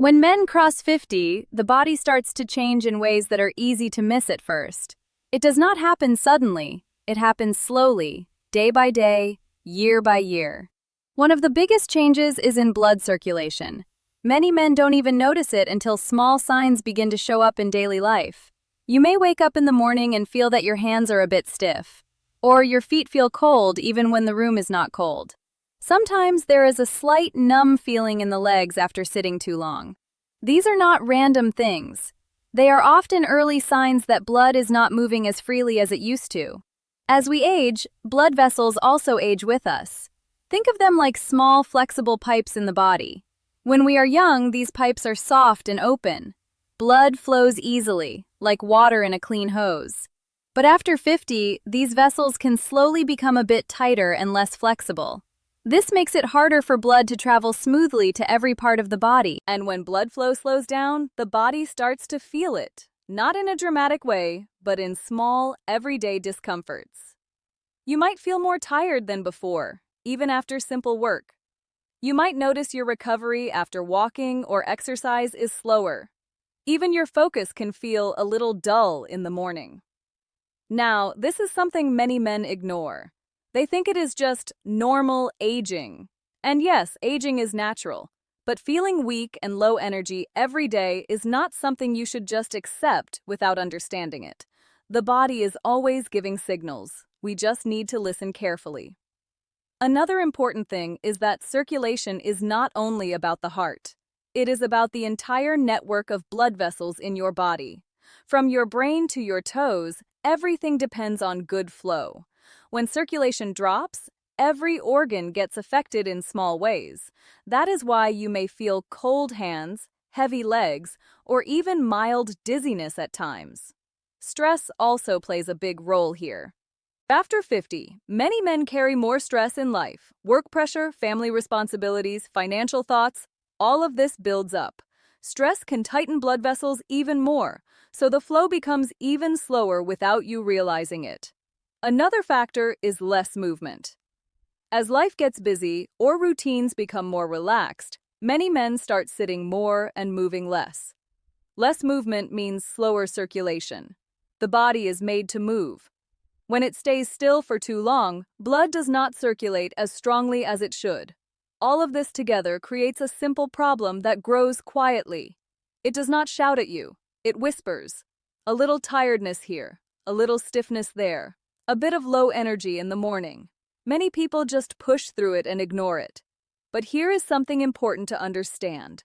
When men cross 50, the body starts to change in ways that are easy to miss at first. It does not happen suddenly, it happens slowly, day by day, year by year. One of the biggest changes is in blood circulation. Many men don't even notice it until small signs begin to show up in daily life. You may wake up in the morning and feel that your hands are a bit stiff, or your feet feel cold even when the room is not cold. Sometimes there is a slight numb feeling in the legs after sitting too long. These are not random things. They are often early signs that blood is not moving as freely as it used to. As we age, blood vessels also age with us. Think of them like small, flexible pipes in the body. When we are young, these pipes are soft and open. Blood flows easily, like water in a clean hose. But after 50, these vessels can slowly become a bit tighter and less flexible. This makes it harder for blood to travel smoothly to every part of the body. And when blood flow slows down, the body starts to feel it. Not in a dramatic way, but in small, everyday discomforts. You might feel more tired than before, even after simple work. You might notice your recovery after walking or exercise is slower. Even your focus can feel a little dull in the morning. Now, this is something many men ignore. They think it is just normal aging. And yes, aging is natural. But feeling weak and low energy every day is not something you should just accept without understanding it. The body is always giving signals. We just need to listen carefully. Another important thing is that circulation is not only about the heart. It is about the entire network of blood vessels in your body. From your brain to your toes, everything depends on good flow. When circulation drops, every organ gets affected in small ways. That is why you may feel cold hands, heavy legs, or even mild dizziness at times. Stress also plays a big role here. After 50, many men carry more stress in life. Work pressure, family responsibilities, financial thoughts, all of this builds up. Stress can tighten blood vessels even more, so the flow becomes even slower without you realizing it. Another factor is less movement. As life gets busy or routines become more relaxed, many men start sitting more and moving less. Less movement means slower circulation. The body is made to move. When it stays still for too long, blood does not circulate as strongly as it should. All of this together creates a simple problem that grows quietly. It does not shout at you, it whispers. A little tiredness here, a little stiffness there. A bit of low energy in the morning. Many people just push through it and ignore it. But here is something important to understand.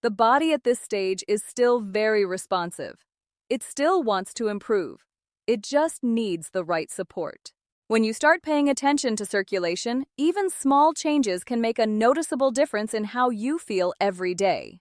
The body at this stage is still very responsive. It still wants to improve. It just needs the right support. When you start paying attention to circulation, even small changes can make a noticeable difference in how you feel every day.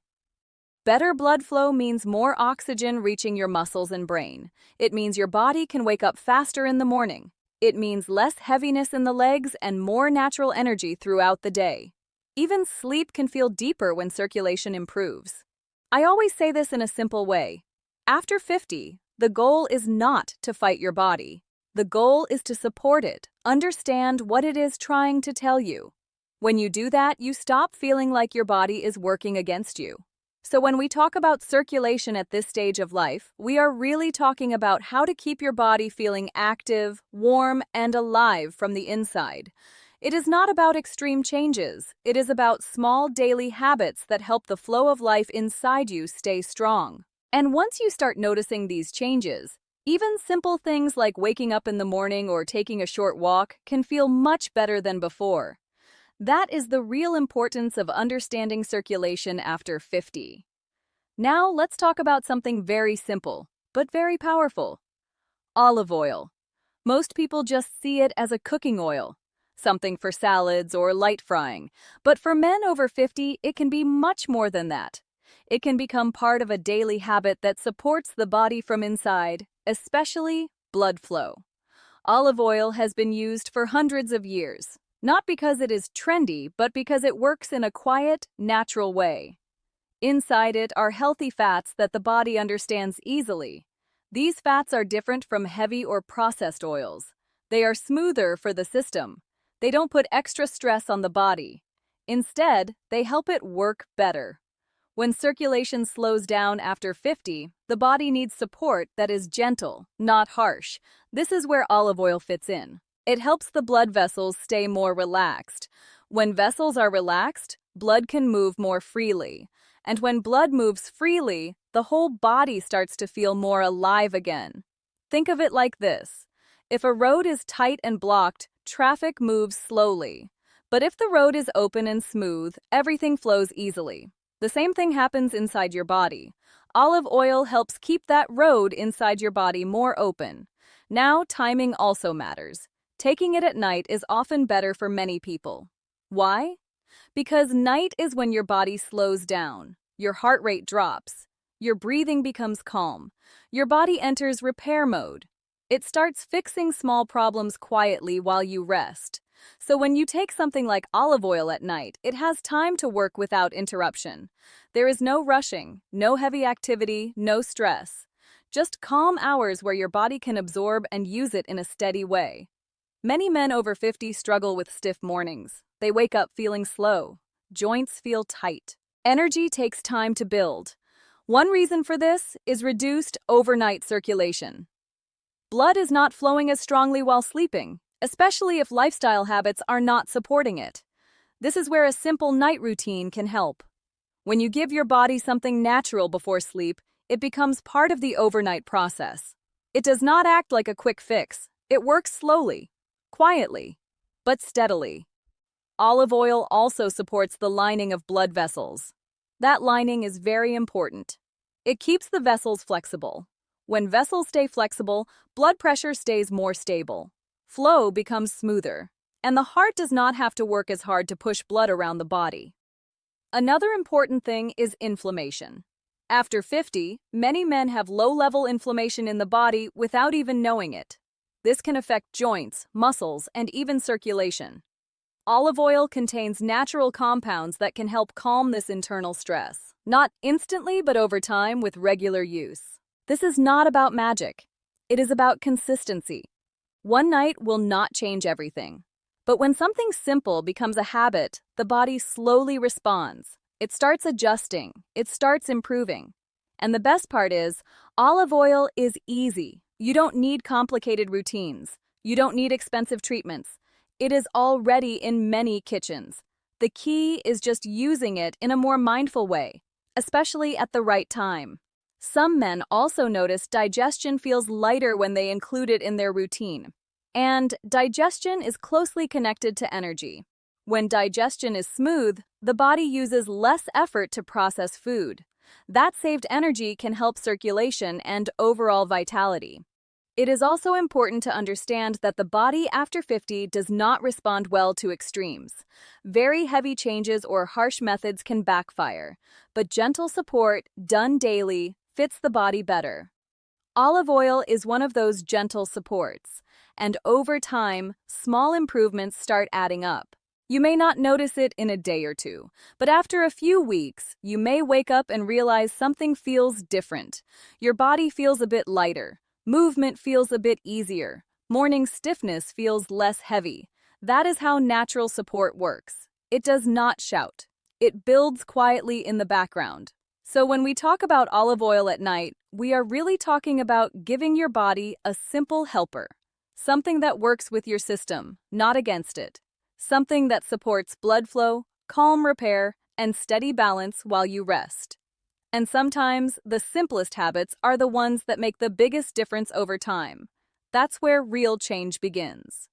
Better blood flow means more oxygen reaching your muscles and brain. It means your body can wake up faster in the morning. It means less heaviness in the legs and more natural energy throughout the day. Even sleep can feel deeper when circulation improves. I always say this in a simple way. After 50, the goal is not to fight your body. The goal is to support it, understand what it is trying to tell you. When you do that, you stop feeling like your body is working against you. So when we talk about circulation at this stage of life, we are really talking about how to keep your body feeling active, warm, and alive from the inside. It is not about extreme changes. It is about small daily habits that help the flow of life inside you stay strong. And once you start noticing these changes, even simple things like waking up in the morning or taking a short walk can feel much better than before. That is the real importance of understanding circulation after 50. Now let's talk about something very simple, but very powerful. Olive oil. Most people just see it as a cooking oil, something for salads or light frying. But for men over 50, it can be much more than that. It can become part of a daily habit that supports the body from inside, especially blood flow. Olive oil has been used for hundreds of years. Not because it is trendy, but because it works in a quiet, natural way. Inside it are healthy fats that the body understands easily. These fats are different from heavy or processed oils. They are smoother for the system. They don't put extra stress on the body. Instead, they help it work better. When circulation slows down after 50, the body needs support that is gentle, not harsh. This is where olive oil fits in. It helps the blood vessels stay more relaxed. When vessels are relaxed, blood can move more freely. And when blood moves freely, the whole body starts to feel more alive again. Think of it like this. If a road is tight and blocked, traffic moves slowly. But if the road is open and smooth, everything flows easily. The same thing happens inside your body. Olive oil helps keep that road inside your body more open. Now, timing also matters. Taking it at night is often better for many people. Why? Because night is when your body slows down, your heart rate drops, your breathing becomes calm, your body enters repair mode. It starts fixing small problems quietly while you rest. So when you take something like olive oil at night, it has time to work without interruption. There is no rushing, no heavy activity, no stress. Just calm hours where your body can absorb and use it in a steady way. Many men over 50 struggle with stiff mornings. They wake up feeling slow. Joints feel tight. Energy takes time to build. One reason for this is reduced overnight circulation. Blood is not flowing as strongly while sleeping, especially if lifestyle habits are not supporting it. This is where a simple night routine can help. When you give your body something natural before sleep, it becomes part of the overnight process. It does not act like a quick fix. It works slowly, quietly, but steadily. Olive oil also supports the lining of blood vessels. That lining is very important. It keeps the vessels flexible. When vessels stay flexible, blood pressure stays more stable. Flow becomes smoother, and the heart does not have to work as hard to push blood around the body. Another important thing is inflammation. After 50, many men have low-level inflammation in the body without even knowing it. This can affect joints, muscles, and even circulation. Olive oil contains natural compounds that can help calm this internal stress. Not instantly, but over time with regular use. This is not about magic. It is about consistency. One night will not change everything. But when something simple becomes a habit, the body slowly responds. It starts adjusting. It starts improving. And the best part is, olive oil is easy. You don't need complicated routines. You don't need expensive treatments. It is already in many kitchens. The key is just using it in a more mindful way, especially at the right time. Some men also notice digestion feels lighter when they include it in their routine. And digestion is closely connected to energy. When digestion is smooth, the body uses less effort to process food. That saved energy can help circulation and overall vitality. It is also important to understand that the body after 50 does not respond well to extremes. Very heavy changes or harsh methods can backfire, but gentle support, done daily, fits the body better. Olive oil is one of those gentle supports, and over time, small improvements start adding up. You may not notice it in a day or two, but after a few weeks, you may wake up and realize something feels different. Your body feels a bit lighter. Movement feels a bit easier. Morning stiffness feels less heavy. That is how natural support works. It does not shout. It builds quietly in the background. So when we talk about olive oil at night, we are really talking about giving your body a simple helper. Something that works with your system, not against it. Something that supports blood flow, calm repair, and steady balance while you rest. And sometimes, the simplest habits are the ones that make the biggest difference over time. That's where real change begins.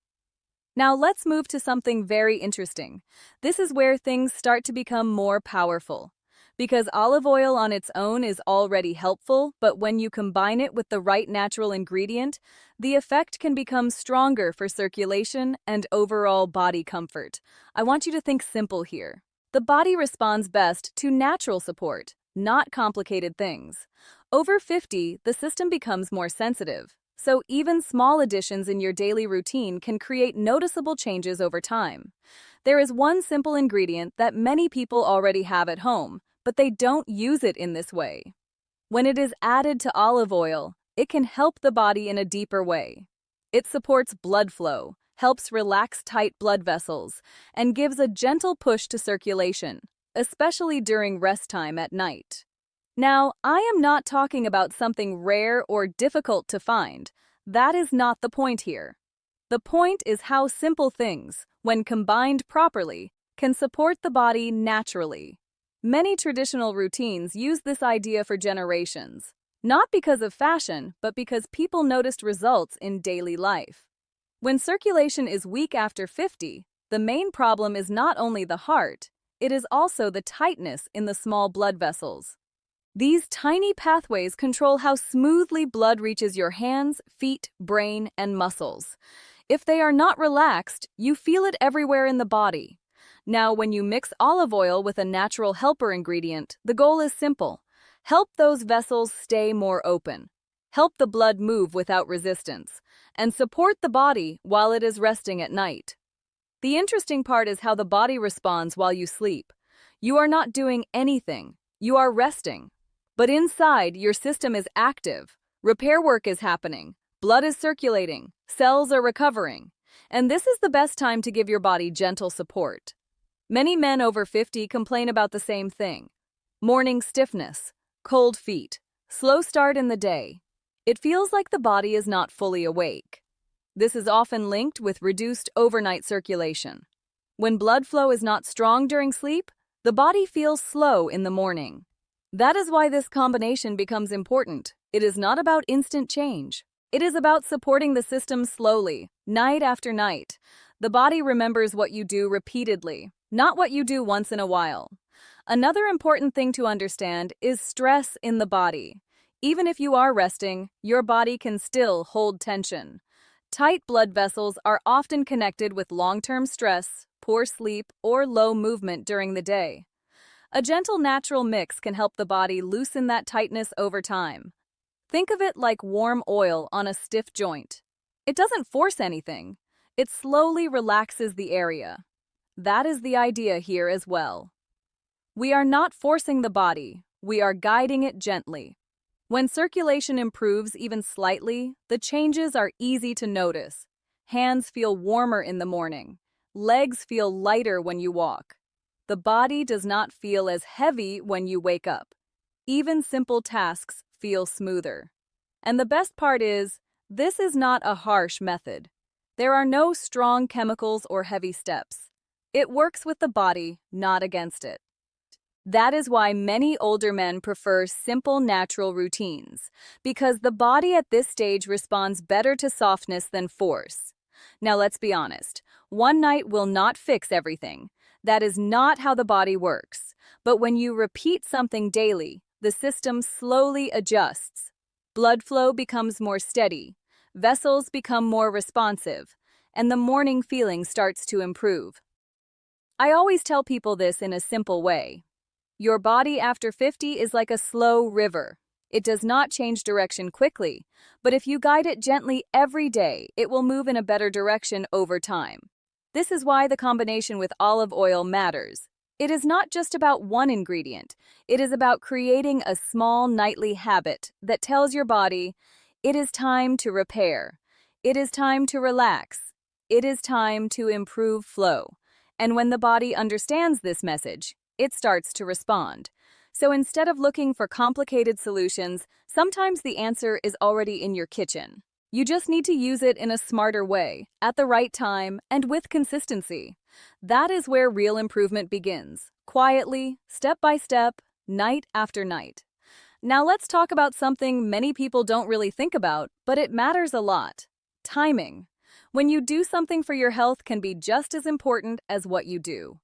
Now let's move to something very interesting. This is where things start to become more powerful. Because olive oil on its own is already helpful, but when you combine it with the right natural ingredient, the effect can become stronger for circulation and overall body comfort. I want you to think simple here. The body responds best to natural support, not complicated things. Over 50, the system becomes more sensitive. So even small additions in your daily routine can create noticeable changes over time. There is one simple ingredient that many people already have at home, but they don't use it in this way. When it is added to olive oil, it can help the body in a deeper way. It supports blood flow, helps relax tight blood vessels, and gives a gentle push to circulation. especially during rest time at night. Now, I am not talking about something rare or difficult to find. That is not the point here. The point is how simple things, when combined properly, can support the body naturally. Many traditional routines use this idea for generations, not because of fashion, but because people noticed results in daily life. When circulation is weak after 50, the main problem is not only the heart, it is also the tightness in the small blood vessels. These tiny pathways control how smoothly blood reaches your hands, feet, brain, and muscles. If they are not relaxed, you feel it everywhere in the body. Now, when you mix olive oil with a natural helper ingredient, the goal is simple. Help those vessels stay more open. Help the blood move without resistance, and support the body while it is resting at night. The interesting part is how the body responds while you sleep. You are not doing anything. You are resting. But inside, your system is active. Repair work is happening. Blood is circulating. Cells are recovering. And this is the best time to give your body gentle support. Many men over 50 complain about the same thing. Morning stiffness, cold feet, slow start in the day. It feels like the body is not fully awake. This is often linked with reduced overnight circulation. When blood flow is not strong during sleep, the body feels slow in the morning. That is why this combination becomes important. It is not about instant change. It is about supporting the system slowly, night after night. The body remembers what you do repeatedly, not what you do once in a while. Another important thing to understand is stress in the body. Even if you are resting, your body can still hold tension. Tight blood vessels are often connected with long-term stress, poor sleep, or low movement during the day. A gentle natural mix can help the body loosen that tightness over time. Think of it like warm oil on a stiff joint. It doesn't force anything. It slowly relaxes the area. That is the idea here as well. We are not forcing the body, we are guiding it gently. When circulation improves even slightly, the changes are easy to notice. Hands feel warmer in the morning. Legs feel lighter when you walk. The body does not feel as heavy when you wake up. Even simple tasks feel smoother. And the best part is, this is not a harsh method. There are no strong chemicals or heavy steps. It works with the body, not against it. That is why many older men prefer simple natural routines, because the body at this stage responds better to softness than force. Now let's be honest, one night will not fix everything. That is not how the body works. But when you repeat something daily, the system slowly adjusts. Blood flow becomes more steady, vessels become more responsive, and the morning feeling starts to improve. I always tell people this in a simple way. Your body after 50 is like a slow river. It does not change direction quickly, but if you guide it gently every day, it will move in a better direction over time. This is why the combination with olive oil matters. It is not just about one ingredient. It is about creating a small nightly habit that tells your body, it is time to repair. It is time to relax. It is time to improve flow. And when the body understands this message, it starts to respond. So instead of looking for complicated solutions, sometimes the answer is already in your kitchen. You just need to use it in a smarter way, at the right time, and with consistency. That is where real improvement begins, quietly, step by step, night after night. Now let's talk about something many people don't really think about, but it matters a lot. Timing. When you do something for your health can be just as important as what you do.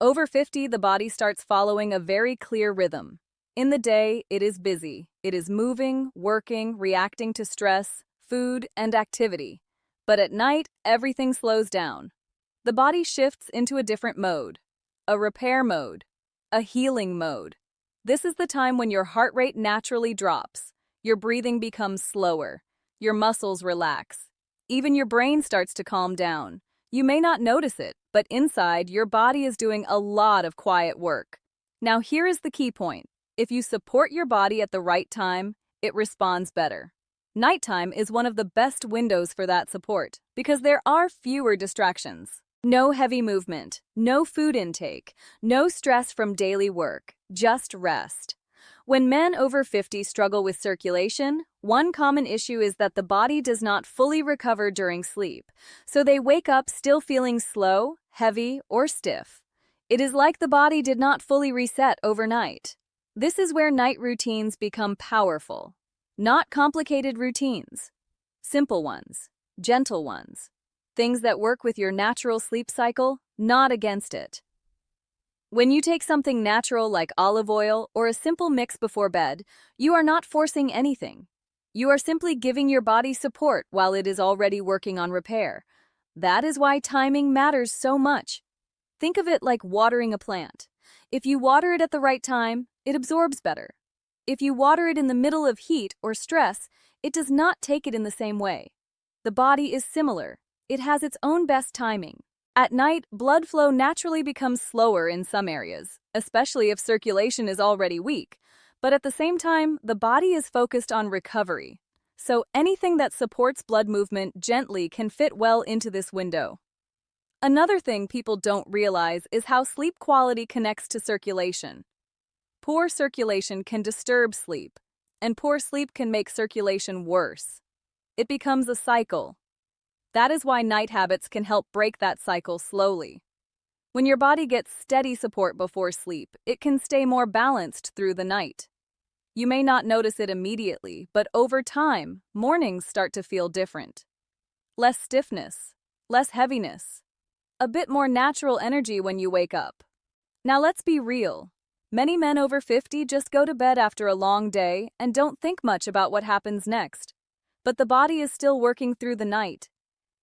Over 50, the body starts following a very clear rhythm. In the day, it is busy. It is moving, working, reacting to stress, food, and activity. But at night, everything slows down. The body shifts into a different mode, a repair mode, a healing mode. This is the time when your heart rate naturally drops, your breathing becomes slower, your muscles relax. Even your brain starts to calm down. You may not notice it, but inside, your body is doing a lot of quiet work. Now here is the key point. If you support your body at the right time, it responds better. Nighttime is one of the best windows for that support because there are fewer distractions. No heavy movement, no food intake, no stress from daily work, just rest. When men over 50 struggle with circulation, one common issue is that the body does not fully recover during sleep, so they wake up still feeling slow, heavy, or stiff. It is like the body did not fully reset overnight. This is where night routines become powerful. Not complicated routines. Simple ones, gentle ones. Things that work with your natural sleep cycle, not against it. When you take something natural like olive oil or a simple mix before bed, you are not forcing anything. You are simply giving your body support while it is already working on repair. That is why timing matters so much. Think of it like watering a plant. If you water it at the right time, it absorbs better. If you water it in the middle of heat or stress, it does not take it in the same way. The body is similar. It has its own best timing. At night, blood flow naturally becomes slower in some areas, especially if circulation is already weak. But at the same time, the body is focused on recovery. So anything that supports blood movement gently can fit well into this window. Another thing people don't realize is how sleep quality connects to circulation. Poor circulation can disturb sleep, and poor sleep can make circulation worse. It becomes a cycle. That is why night habits can help break that cycle slowly. When your body gets steady support before sleep, it can stay more balanced through the night. You may not notice it immediately, but over time, mornings start to feel different. Less stiffness, less heaviness, a bit more natural energy when you wake up. Now let's be real. Many men over 50 just go to bed after a long day and don't think much about what happens next. But the body is still working through the night.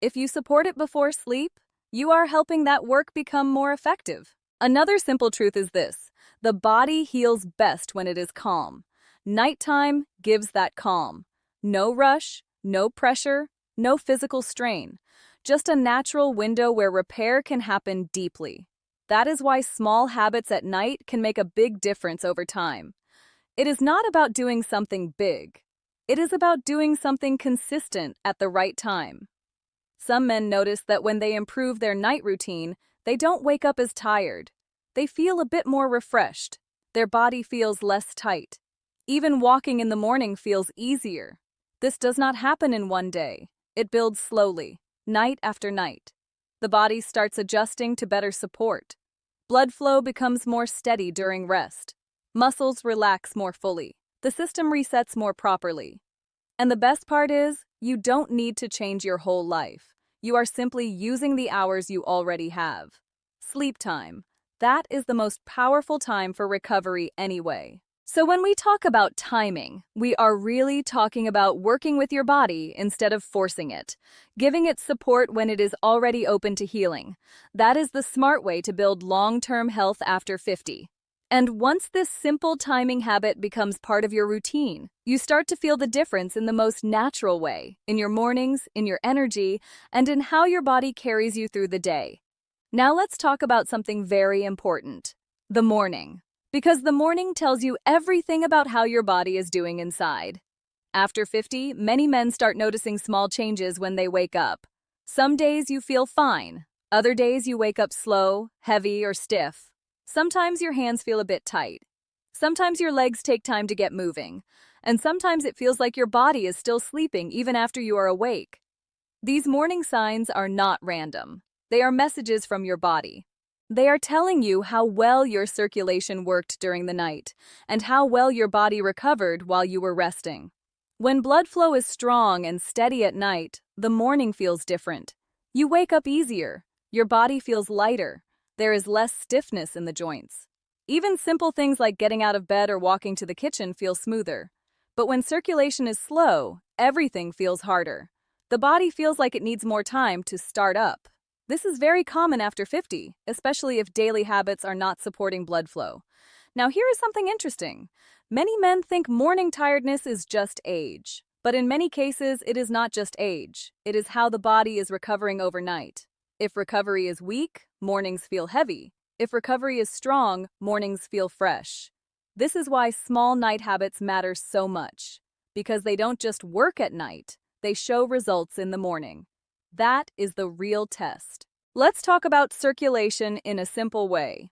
If you support it before sleep, you are helping that work become more effective. Another simple truth is this: the body heals best when it is calm. Nighttime gives that calm. No rush, no pressure, no physical strain. Just a natural window where repair can happen deeply. That is why small habits at night can make a big difference over time. It is not about doing something big. It is about doing something consistent at the right time. Some men notice that when they improve their night routine, they don't wake up as tired. They feel a bit more refreshed. Their body feels less tight. Even walking in the morning feels easier. This does not happen in one day. It builds slowly, night after night. The body starts adjusting to better support. Blood flow becomes more steady during rest. Muscles relax more fully. The system resets more properly. And the best part is, you don't need to change your whole life. You are simply using the hours you already have. Sleep time. That is the most powerful time for recovery anyway. So when we talk about timing, we are really talking about working with your body instead of forcing it, giving it support when it is already open to healing. That is the smart way to build long-term health after 50. And once this simple timing habit becomes part of your routine, you start to feel the difference in the most natural way, in your mornings, in your energy, and in how your body carries you through the day. Now let's talk about something very important: the morning. Because the morning tells you everything about how your body is doing inside. After 50, many men start noticing small changes when they wake up. Some days you feel fine. Other days you wake up slow, heavy, or stiff. Sometimes your hands feel a bit tight. Sometimes your legs take time to get moving. And sometimes it feels like your body is still sleeping even after you are awake. These morning signs are not random. They are messages from your body. They are telling you how well your circulation worked during the night and how well your body recovered while you were resting. When blood flow is strong and steady at night, the morning feels different. You wake up easier. Your body feels lighter. There is less stiffness in the joints. Even simple things like getting out of bed or walking to the kitchen feel smoother. But when circulation is slow, everything feels harder. The body feels like it needs more time to start up. This is very common after 50, especially if daily habits are not supporting blood flow. Now here is something interesting. Many men think morning tiredness is just age. But in many cases, it is not just age. It is how the body is recovering overnight. If recovery is weak, mornings feel heavy. If recovery is strong, mornings feel fresh. This is why small night habits matter so much. Because they don't just work at night, they show results in the morning. That is the real test. Let's talk about circulation in a simple way.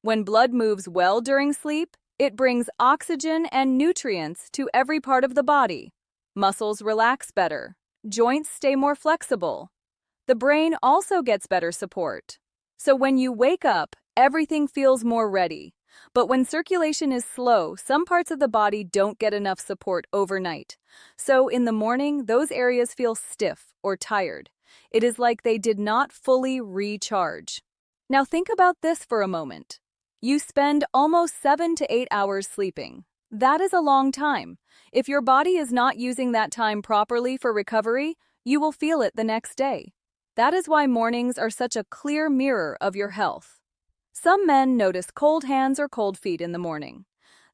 When blood moves well during sleep, it brings oxygen and nutrients to every part of the body. Muscles relax better. Joints stay more flexible. The brain also gets better support. So when you wake up, everything feels more ready. But when circulation is slow, some parts of the body don't get enough support overnight. So in the morning, those areas feel stiff or tired. It is like they did not fully recharge. Now think about this for a moment. You spend almost 7 to 8 hours sleeping. That is a long time. If your body is not using that time properly for recovery, you will feel it the next day. That is why mornings are such a clear mirror of your health. Some men notice cold hands or cold feet in the morning.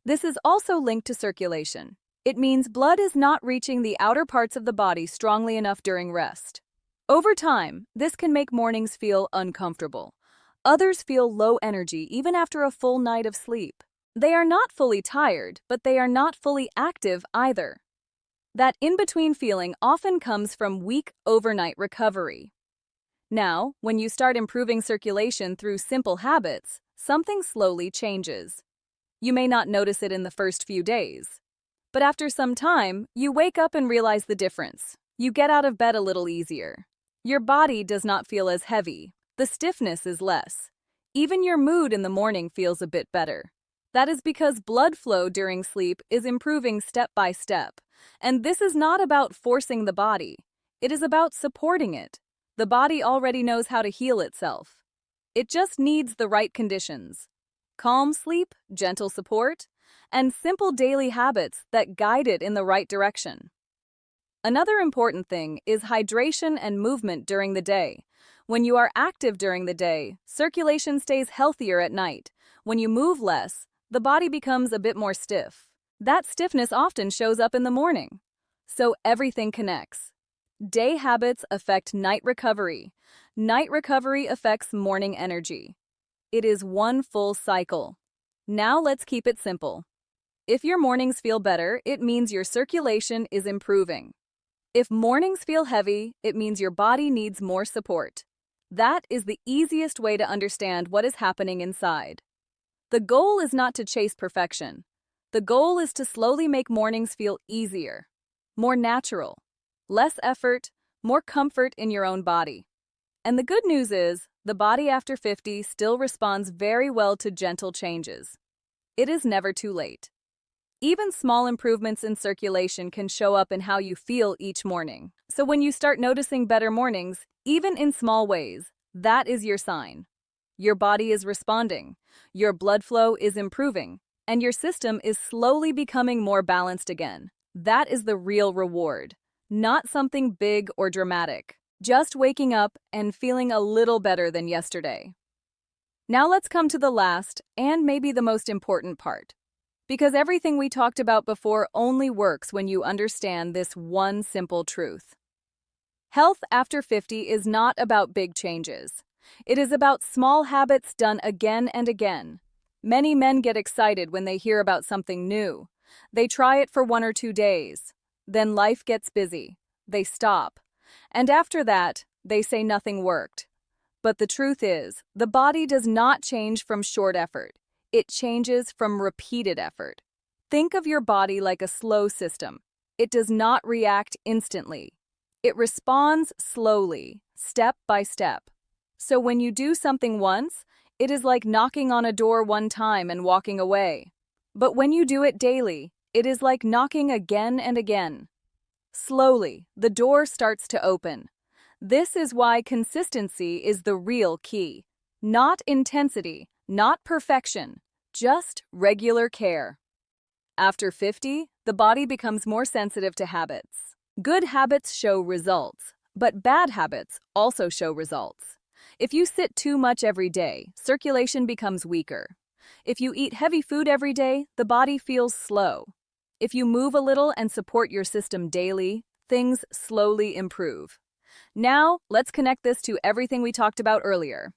This is also linked to circulation. It means blood is not reaching the outer parts of the body strongly enough during rest. Over time, this can make mornings feel uncomfortable. Others feel low energy even after a full night of sleep. They are not fully tired, but they are not fully active either. That in-between feeling often comes from weak overnight recovery. Now, when you start improving circulation through simple habits, something slowly changes. You may not notice it in the first few days. But after some time, you wake up and realize the difference. You get out of bed a little easier. Your body does not feel as heavy. The stiffness is less. Even your mood in the morning feels a bit better. That is because blood flow during sleep is improving step by step. And this is not about forcing the body. It is about supporting it. The body already knows how to heal itself. It just needs the right conditions. Calm sleep, gentle support, and simple daily habits that guide it in the right direction. Another important thing is hydration and movement during the day. When you are active during the day, circulation stays healthier at night. When you move less, the body becomes a bit more stiff. That stiffness often shows up in the morning. So everything connects. Day habits affect night recovery. Night recovery affects morning energy. It is one full cycle. Now let's keep it simple. If your mornings feel better, it means your circulation is improving. If mornings feel heavy, it means your body needs more support. That is the easiest way to understand what is happening inside. The goal is not to chase perfection. The goal is to slowly make mornings feel easier, more natural, less effort, more comfort in your own body. And the good news is, the body after 50 still responds very well to gentle changes. It is never too late. Even small improvements in circulation can show up in how you feel each morning. So when you start noticing better mornings, even in small ways, that is your sign. Your body is responding, your blood flow is improving, and your system is slowly becoming more balanced again. That is the real reward, not something big or dramatic, just waking up and feeling a little better than yesterday. Now let's come to the last and maybe the most important part. Because everything we talked about before only works when you understand this one simple truth. Health after 50 is not about big changes. It is about small habits done again and again. Many men get excited when they hear about something new. They try it for 1 or 2 days. Then life gets busy. They stop. And after that, they say nothing worked. But the truth is, the body does not change from short effort. It changes from repeated effort. Think of your body like a slow system. It does not react instantly. It responds slowly, step by step. So when you do something once, it is like knocking on a door one time and walking away. But when you do it daily, it is like knocking again and again. Slowly, the door starts to open. This is why consistency is the real key. Not intensity, not perfection, just regular care. After 50, the body becomes more sensitive to habits. Good habits show results, but bad habits also show results. If you sit too much every day, circulation becomes weaker. If you eat heavy food every day, the body feels slow. If you move a little and support your system daily, things slowly improve. Now, let's connect this to everything we talked about earlier.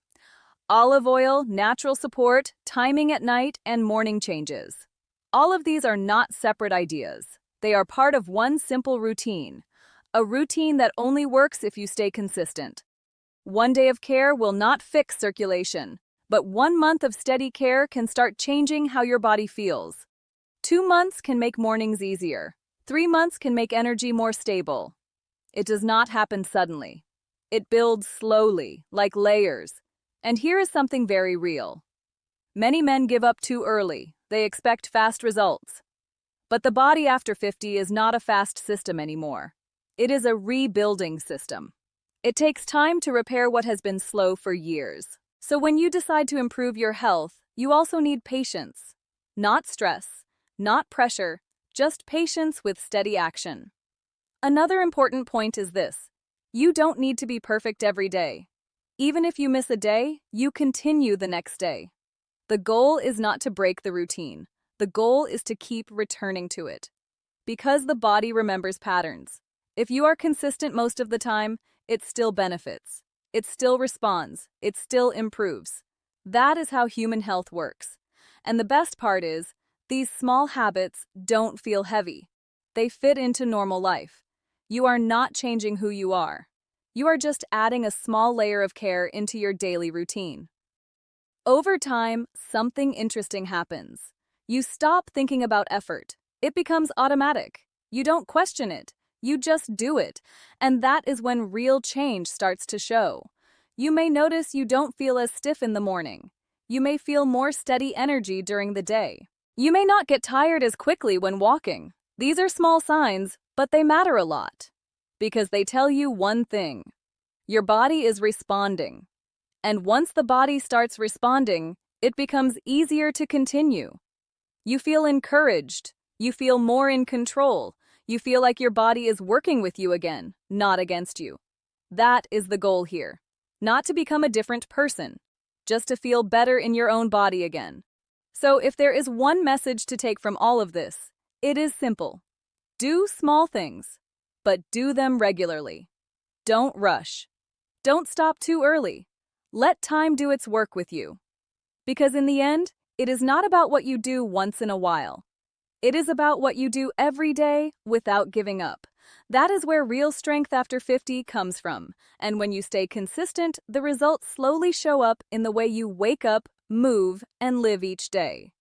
Olive oil, natural support, timing at night, and morning changes. All of these are not separate ideas. They are part of one simple routine. A routine that only works if you stay consistent. One day of care will not fix circulation, but 1 month of steady care can start changing how your body feels. 2 months can make mornings easier. 3 months can make energy more stable. It does not happen suddenly. It builds slowly, like layers. And here is something very real. Many men give up too early. They expect fast results. But the body after 50 is not a fast system anymore. It is a rebuilding system. It takes time to repair what has been slow for years. So when you decide to improve your health, you also need patience. Not stress, not pressure, just patience with steady action. Another important point is this. You don't need to be perfect every day. Even if you miss a day, you continue the next day. The goal is not to break the routine. The goal is to keep returning to it. Because the body remembers patterns. If you are consistent most of the time, it still benefits. It still responds. It still improves. That is how human health works. And the best part is, these small habits don't feel heavy. They fit into normal life. You are not changing who you are. You are just adding a small layer of care into your daily routine. Over time, something interesting happens. You stop thinking about effort. It becomes automatic. You don't question it. You just do it. And that is when real change starts to show. You may notice you don't feel as stiff in the morning. You may feel more steady energy during the day. You may not get tired as quickly when walking. These are small signs, but they matter a lot. Because they tell you one thing. Your body is responding. And once the body starts responding, it becomes easier to continue. You feel encouraged. You feel more in control. You feel like your body is working with you again, not against you. That is the goal here. Not to become a different person, just to feel better in your own body again. So if there is one message to take from all of this, it is simple. Do small things, but do them regularly. Don't rush. Don't stop too early. Let time do its work with you. Because in the end, it is not about what you do once in a while. It is about what you do every day without giving up. That is where real strength after 50 comes from. And when you stay consistent, the results slowly show up in the way you wake up, move, and live each day.